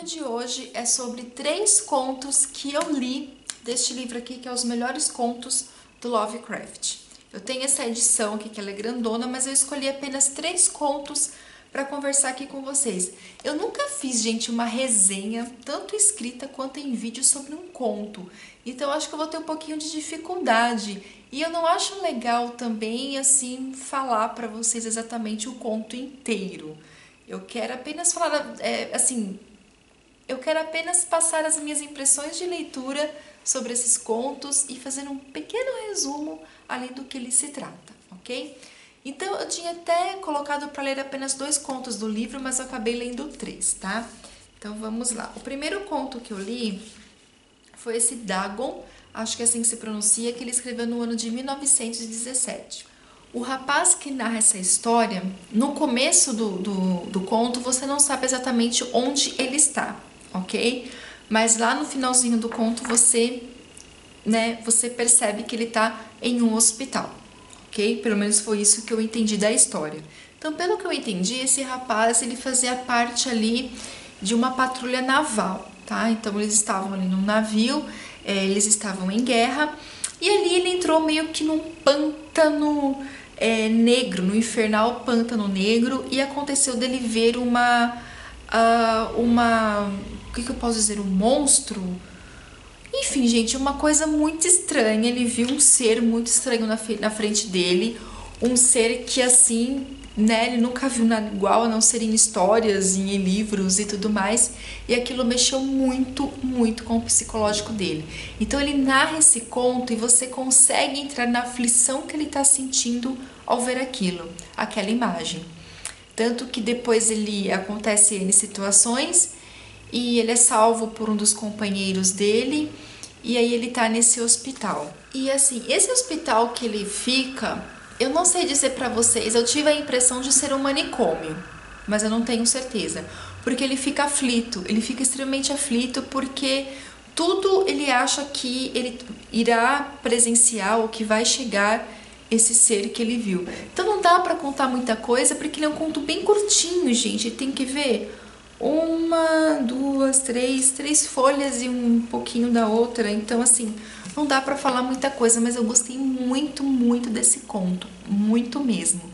de hoje é sobre 3 contos que eu li deste livro aqui, que é Os Melhores Contos do Lovecraft. Eu tenho essa edição aqui, que ela é grandona, mas eu escolhi apenas 3 contos para conversar aqui com vocês. Eu nunca fiz, gente, uma resenha, tanto escrita quanto em vídeo, sobre um conto. Então, acho que eu vou ter um pouquinho de dificuldade. E eu não acho legal também, assim, falar para vocês exatamente o conto inteiro. Eu quero apenas falar, eu quero apenas passar as minhas impressões de leitura sobre esses contos e fazer um pequeno resumo ali do que ele se trata, ok? Então, eu tinha até colocado para ler apenas 2 contos do livro, mas eu acabei lendo 3, tá? Então, vamos lá. O primeiro conto que eu li foi esse Dagon, acho que é assim que se pronuncia, que ele escreveu no ano de 1917. O rapaz que narra essa história, no começo do conto, você não sabe exatamente onde ele está, ok? Mas lá no finalzinho do conto, você percebe que ele está em um hospital, ok? Pelo menos foi isso que eu entendi da história. Então, pelo que eu entendi, esse rapaz, ele fazia parte ali de uma patrulha naval, tá? Então, eles estavam ali num navio, eles estavam em guerra, e ali ele entrou meio que num pântano negro, no infernal pântano negro, e aconteceu dele ver o que eu posso dizer, um monstro? Enfim, gente, uma coisa muito estranha. Ele viu um ser muito estranho na frente dele, um ser que, assim, né, ele nunca viu nada igual, a não ser em histórias, em livros e tudo mais, e aquilo mexeu muito, muito com o psicológico dele. Então ele narra esse conto e você consegue entrar na aflição que ele está sentindo ao ver aquilo, aquela imagem. Tanto que depois acontece em situações e ele é salvo por um dos companheiros dele, e aí ele tá nesse hospital. E assim, esse hospital que ele fica, eu não sei dizer pra vocês, eu tive a impressão de ser um manicômio, mas eu não tenho certeza, porque ele fica aflito, ele fica extremamente aflito, porque tudo ele acha que ele irá presenciar ou que vai chegar esse ser que ele viu. Então não dá pra contar muita coisa, porque ele é um conto bem curtinho, gente, tem que ver 1, 2, 3 folhas e um pouquinho da outra, então assim, não dá pra falar muita coisa, mas eu gostei muito, muito desse conto, muito mesmo.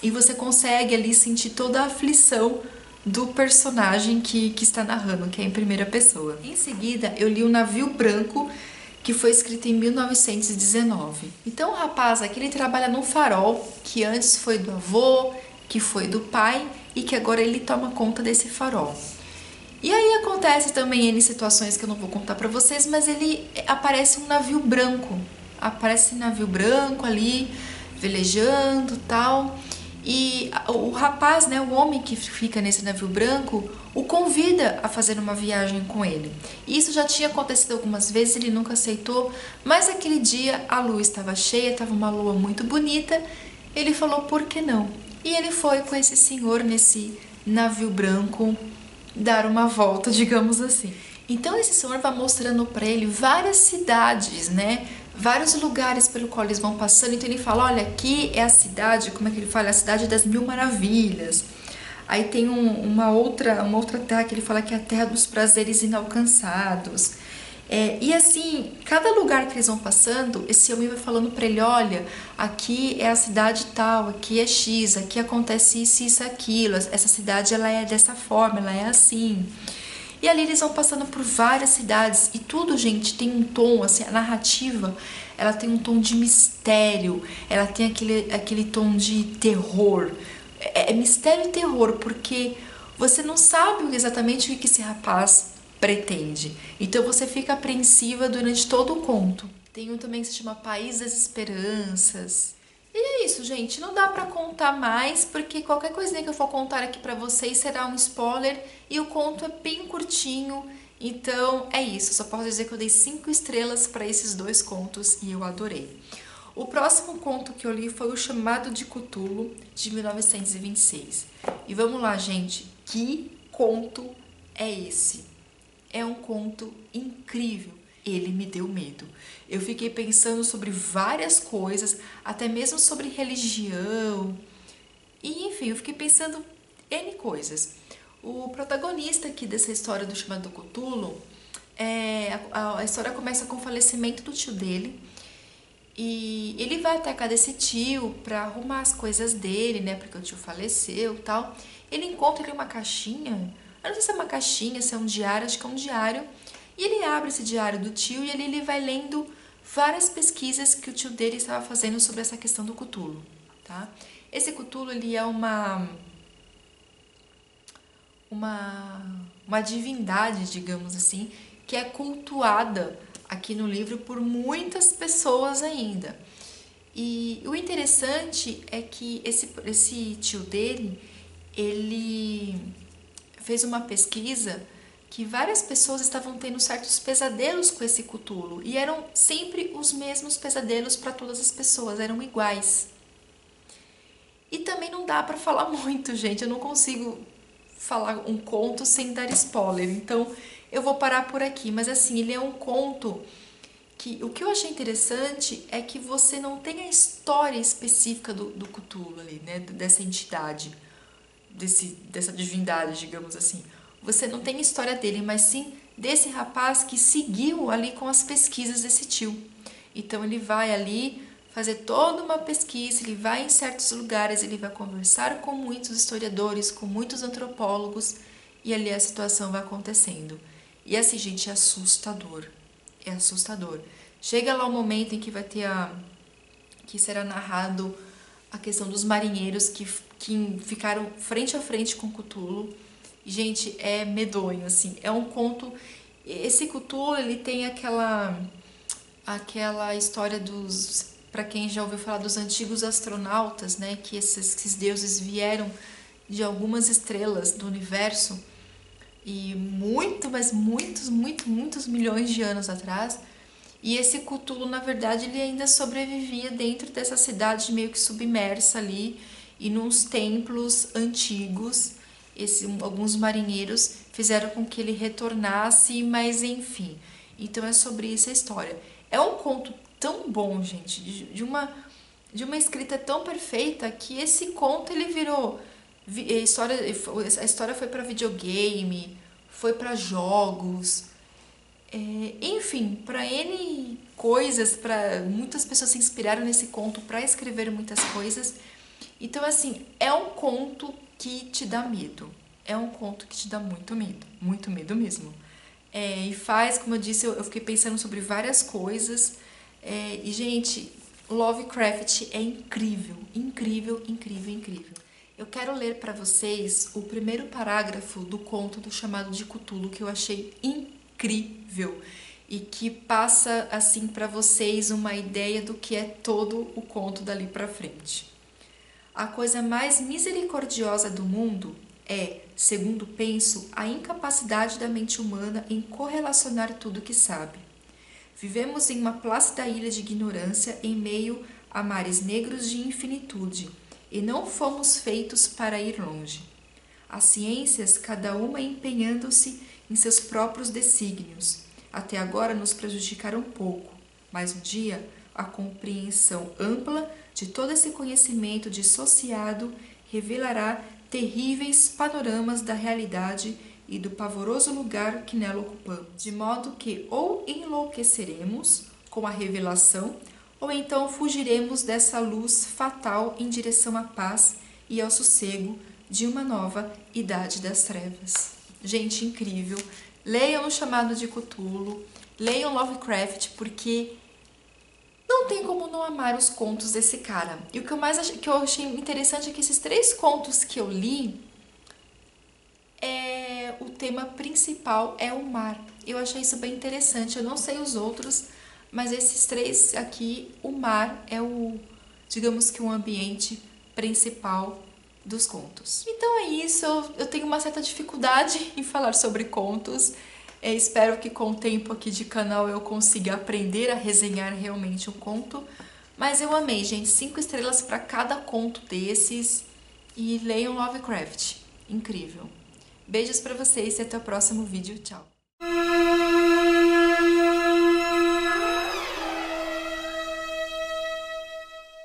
E você consegue ali sentir toda a aflição do personagem que está narrando, que é em primeira pessoa. Em seguida, eu li O Navio Branco, que foi escrito em 1919. Então o rapaz aqui, ele trabalha num farol, que antes foi do avô, que foi do pai, e que agora ele toma conta desse farol. E aí acontece também em situações que eu não vou contar pra vocês, mas aparece um navio branco. Aparece um navio branco ali, velejando e tal. E o rapaz, né, o homem que fica nesse navio branco, o convida a fazer uma viagem com ele. E isso já tinha acontecido algumas vezes, ele nunca aceitou, mas aquele dia a lua estava cheia, estava uma lua muito bonita, ele falou por que não? E ele foi com esse senhor nesse navio branco dar uma volta, digamos assim. Então esse senhor vai mostrando para ele várias cidades, né? Vários lugares pelo qual eles vão passando. Então ele fala, olha, aqui é a cidade, como é que ele fala? A cidade das 1000 maravilhas. Aí tem uma outra terra que ele fala que é a terra dos prazeres inalcançados. E assim, cada lugar que eles vão passando, esse homem vai falando pra ele, olha, aqui é a cidade tal, aqui é X, aqui acontece isso, isso, aquilo, essa cidade ela é dessa forma, ela é assim. E ali eles vão passando por várias cidades e tudo, gente, tem um tom, assim, a narrativa, ela tem um tom de mistério, ela tem aquele tom de terror. É mistério e terror, porque você não sabe exatamente o que esse rapaz pretende. Então você fica apreensiva durante todo o conto. Tem um também que se chama País das Esperanças. E é isso, gente. Não dá pra contar mais, porque qualquer coisinha que eu for contar aqui pra vocês será um spoiler. E o conto é bem curtinho. Então é isso. Só posso dizer que eu dei 5 estrelas pra esses 2 contos e eu adorei. O próximo conto que eu li foi O Chamado de Cthulhu, de 1926. E vamos lá, gente. Que conto é esse? É um conto incrível. Ele me deu medo. Eu fiquei pensando sobre várias coisas, até mesmo sobre religião. E enfim, eu fiquei pensando N coisas. O protagonista aqui dessa história do Chamado Cthulhu, a história começa com o falecimento do tio dele. E ele vai até a casa desse tio pra arrumar as coisas dele, né? Porque o tio faleceu e tal. Ele encontra ali uma caixinha. Eu não sei se é uma caixinha, se é um diário, acho que é um diário. E ele abre esse diário do tio e ali ele vai lendo várias pesquisas que o tio dele estava fazendo sobre essa questão do Cthulhu, tá? Esse Cthulhu, ele é uma divindade, digamos assim, que é cultuada aqui no livro por muitas pessoas ainda. E o interessante é que esse tio dele, ele fez uma pesquisa que várias pessoas estavam tendo certos pesadelos com esse Cthulhu. E eram sempre os mesmos pesadelos para todas as pessoas, eram iguais. E também não dá para falar muito, gente. Eu não consigo falar um conto sem dar spoiler. Então eu vou parar por aqui. Mas assim, ele é um conto que o que eu achei interessante é que você não tem a história específica do Cthulhu ali, né? Dessa entidade, dessa divindade, digamos assim. Você não tem a história dele, mas sim desse rapaz que seguiu ali com as pesquisas desse tio. Então ele vai ali fazer toda uma pesquisa, ele vai em certos lugares, ele vai conversar com muitos historiadores, com muitos antropólogos, e ali a situação vai acontecendo. E assim, gente, é assustador. É assustador. Chega lá o momento em que vai ter que será narrado a questão dos marinheiros que ficaram frente a frente com Cthulhu. E, gente, é medonho, assim. É um conto... Esse Cthulhu, ele tem aquela história dos... Para quem já ouviu falar dos antigos astronautas, né? Que esses deuses vieram de algumas estrelas do universo e muitos milhões de anos atrás. E esse Cthulhu, na verdade, ele ainda sobrevivia dentro dessa cidade meio que submersa ali e nos templos antigos. Alguns marinheiros fizeram com que ele retornasse, mas enfim. Então é sobre isso a história. É um conto tão bom, gente, de uma escrita tão perfeita que esse conto ele virou... A história foi para videogame, foi para jogos, enfim, para N coisas, para muitas pessoas se inspiraram nesse conto para escrever muitas coisas. Então, assim, é um conto que te dá medo. É um conto que te dá muito medo mesmo. E faz, como eu disse, eu fiquei pensando sobre várias coisas. E, gente, Lovecraft é incrível, incrível, incrível, incrível. Eu quero ler para vocês o primeiro parágrafo do conto do Chamado de Cthulhu, que eu achei incrível e que passa assim para vocês uma ideia do que é todo o conto dali para frente. A coisa mais misericordiosa do mundo é, segundo penso, a incapacidade da mente humana em correlacionar tudo que sabe. Vivemos em uma plácida ilha de ignorância em meio a mares negros de infinitude, e não fomos feitos para ir longe. As ciências, cada uma empenhando-se em seus próprios desígnios, até agora nos prejudicaram pouco, mas um dia a compreensão ampla de todo esse conhecimento dissociado revelará terríveis panoramas da realidade e do pavoroso lugar que nela ocupamos, de modo que ou enlouqueceremos com a revelação, ou então fugiremos dessa luz fatal em direção à paz e ao sossego de uma nova idade das trevas. Gente, incrível! Leiam O Chamado de Cthulhu, leiam Lovecraft, porque não tem como não amar os contos desse cara. E o que eu achei interessante é que esses 3 contos que eu li, o tema principal é o mar. Eu achei isso bem interessante. Eu não sei os outros, mas esses 3 aqui, o mar é digamos que o ambiente principal dos contos. Então é isso, eu tenho uma certa dificuldade em falar sobre contos. Espero que com o tempo aqui de canal eu consiga aprender a resenhar realmente um conto. Mas eu amei, gente. 5 estrelas para cada conto desses. E leiam Lovecraft. Incrível. Beijos para vocês e até o próximo vídeo. Tchau!